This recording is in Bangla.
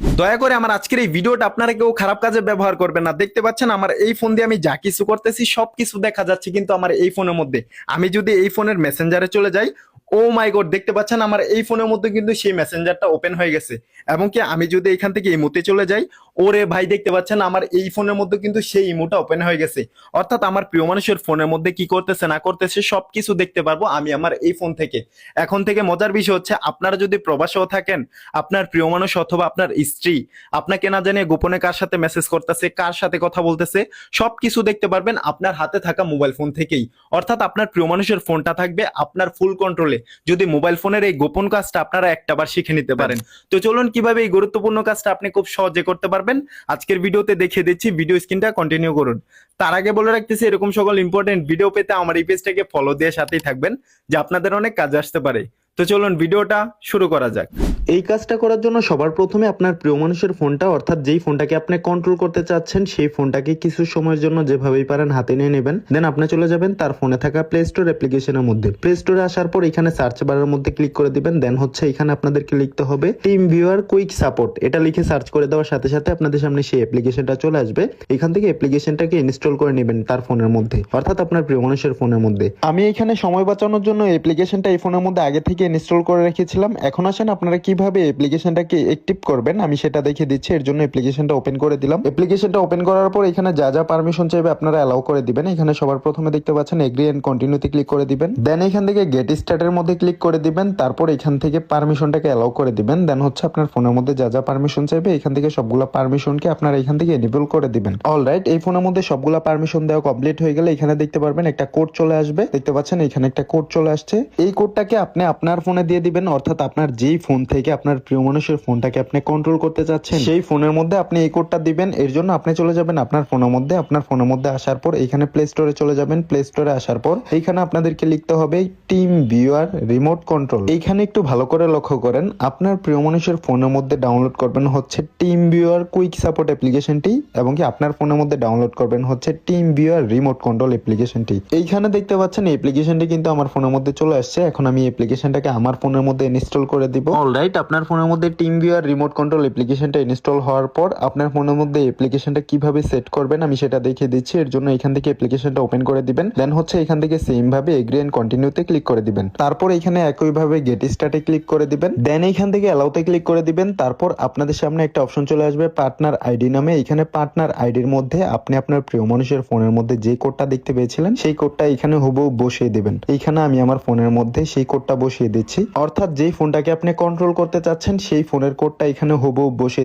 দয়া করে আমার আজকের এই ভিডিওটা আপনারা কেউ খারাপ কাজে ব্যবহার করবেন না। দেখতে পাচ্ছেন আমার এই ফোন দিয়ে আমি যা কিছু করতেছি সবকিছু দেখা যাচ্ছে কিন্তু আমার এই ফোনের মধ্যে। আমি যদি এই ফোনের মেসেঞ্জারে চলে যাই, ও মাই গড, দেখতে পাচ্ছেন আমার এই ফোনের মধ্যে কিন্তু সেই মেসেঞ্জারটা ওপেন হয়ে গেছে। এবং কি আমি যদি এখান থেকে ইমোতে চলে যাই, ওরে ভাই দেখতে পাচ্ছেন আমার এই ফোনের মধ্যে কিন্তু সেই ইমোটা ওপেন হয়ে গেছে। অর্থাৎ আমার প্রিয় মানুষের ফোনের মধ্যে কি করতেছে না করতেছে সবকিছু দেখতে পারবো আমি আমার এই ফোন থেকে। এখন থেকে মজার বিষয় হচ্ছে, আপনারা যদি প্রবাসেও থাকেন, আপনার প্রিয় মানুষ অথবা আপনার স্ত্রী আপনাকে না জানিয়ে গোপনে কার সাথে মেসেজ করতেছে, কার সাথে কথা বলতেছে, সবকিছু দেখতে পারবেন আপনার হাতে থাকা মোবাইল ফোন থেকেই। অর্থাৎ আপনার প্রিয় মানুষের ফোনটা থাকবে আপনার ফুল কন্ট্রোলে, যদি মোবাইল ফোনের এই গোপন কাজটা আপনারা একটাবার শিখে নিতে পারেন। তো চলুন কিভাবে এই গুরুত্বপূর্ণ কাজটা আপনি খুব সহজে করতে পারবেন আজকের ভিডিওতে দেখিয়ে দিচ্ছি। ভিডিও স্ক্রিনটা কন্টিনিউ করুন। তার আগে বলে রাখতেছি, এরকম সকল ইম্পর্টেন্ট ভিডিও পেতে আমার এই পেজটাকে ফলো দিয়ে সাথেই থাকবেন, যা আপনাদের অনেক কাজে আসতে পারে। তো চলুন ভিডিওটা শুরু করা যাক। এই কাজটা করার জন্য সবার প্রথমে আপনার প্রিয় মানুষের ফোনটা, অর্থাৎ যেই ফোনটাকে আপনি কন্ট্রোল করতে চাচ্ছেন, সেই ফোনটাকে কিছু সময়ের জন্য যেভাবেই পারেন হাতে নিয়ে নেবেন। দেন আপনি চলে যাবেন তার ফোনে থাকা প্লে স্টোর অ্যাপ্লিকেশনের মধ্যে। প্লে স্টোরে আসার পর এখানে সার্চ বারের মধ্যে ক্লিক করে দিবেন। দেন হচ্ছে এখানে আপনাদেরকে লিখতে হবে টিম ভিউয়ার কুইক সাপোর্ট। এটা লিখে সার্চ করে দেওয়ার সাথে সাথে আপনাদের সামনে সেই অ্যাপ্লিকেশনটা চলে আসবে। এখান থেকে অ্যাপ্লিকেশনটাকে ইনস্টল করে নেবেন তার ফোনের মধ্যে, অর্থাৎ আপনার প্রিয় মানুষের ফোনের মধ্যে। আমি এখানে সময় বাঁচানোর জন্য অ্যাপ্লিকেশনটা এই ফোনের মধ্যে আগে থেকে ইনস্টল করে রেখেছিলাম। এখন আসেন আপনারা কিভাবে অ্যাপ্লিকেশনটাকে অ্যাক্টিভ করবেন আমি সেটা দেখিয়ে দিচ্ছি। এর জন্য অ্যাপ্লিকেশনটা ওপেন করে দিলাম। অ্যাপ্লিকেশনটা ওপেন করার পর এখানে যা যা পারমিশন চাইবে আপনারা অ্যালাউ করে দিবেন। এখানে সবার প্রথমে দেখতে পাচ্ছেন এগ্রি এন্ড কন্টিনিউতে ক্লিক করে দিবেন। দেন এখান থেকে গেট স্টার্টের মধ্যে ক্লিক করে দিবেন। তারপর এখান থেকে পারমিশনটাকে অ্যালাউ করে দিবেন। দেন হচ্ছে আপনার ফোনের মধ্যে যা যা পারমিশন চাইবে এখান থেকে সবগুলা পারমিশনকে আপনারা এখান থেকে এনেবল করে দিবেন। অলরাইট, এই ফোনের মধ্যে সবগুলা পারমিশন দেওয়া কমপ্লিট হয়ে গেলে এখানে দেখতে পারবেন একটা কোড চলে আসবে। দেখতে পাচ্ছেন এখানে একটা কোড চলে আসছে। এই কোডটাকে আপনি আপনার ফোনে দিয়ে দিবেন, অর্থাৎ আপনার যেই ফোন থেকে আপনার প্রিয় মানুষের ফোনটাকে আপনি কন্ট্রোল করতে চাচ্ছেন সেই ফোনের মধ্যে আপনি এই কোডটা দিবেন। এর জন্য আপনি চলে যাবেন আপনার ফোনের মধ্যে। আপনার ফোনের মধ্যে আসার পর এখানে প্লে স্টোরে চলে যাবেন। প্লে স্টোরে আসার পর এইখানে আপনাদেরকে লিখতে হবে টিম ভিউয়ার রিমোট কন্ট্রোল। এইখানে একটু ভালো করে লক্ষ্য করেন, আপনার প্রিয় মানুষের ফোনের মধ্যে ডাউনলোড করবেন হচ্ছে টিম ভিউয়ার কুইক সাপোর্ট অ্যাপ্লিকেশনটি, এবং কি আপনার ফোনের মধ্যে ডাউনলোড করবেন হচ্ছে টিম ভিউয়ার রিমোট কন্ট্রোল অ্যাপ্লিকেশনটি। এইখানে দেখতে পাচ্ছেন এই অ্যাপ্লিকেশনটি কিন্তু আমার ফোনের মধ্যে চলে আসছে। এখন আমি অ্যাপ্লিকেশনটাকে আমার ফোনের মধ্যে ইনস্টল করে দিব। অলরাইট, আপনার ফোনের মধ্যে টিম ভিউয়ার রিমোট কন্ট্রোল অ্যাপ্লিকেশনটা ইনস্টল হওয়ার পর আপনার ফোনের মধ্যে অ্যাপ্লিকেশনটা কিভাবে সেট করবেন আমি সেটা দেখিয়ে দিচ্ছি। এর জন্য এখান থেকে অ্যাপ্লিকেশনটা ওপেন করে দিবেন। দেন হচ্ছে এখান থেকে সেম ভাবে এগ্রি এন্ড কন্টিনিউতে ক্লিক করে দিবেন। তারপর এখানে একই ভাবে গেট স্টার্টে ক্লিক করে দিবেন। দেন এখান থেকে অ্যালাউতে ক্লিক করে দিবেন। তারপর আপনাদের সামনে একটা অপশন চলে আসবে পার্টনার আইডি নামে। এখানে পার্টনার আইডির মধ্যে আপনি আপনার প্রিয় মানুষের ফোনের মধ্যে যে কোডটা দেখতে পেয়েছিলেন সেই কোডটা এখানে হুবহু বসিয়ে দিবেন। এইখানে আমি আমার ফোনের মধ্যে সেই কোডটা বসিয়ে দিচ্ছি, অর্থাৎ যেই ফোনটাকে আপনি কন্ট্রোল করতে চাচ্ছেন সেই ফোনের কোডটা এখানে হুবহু বসিয়ে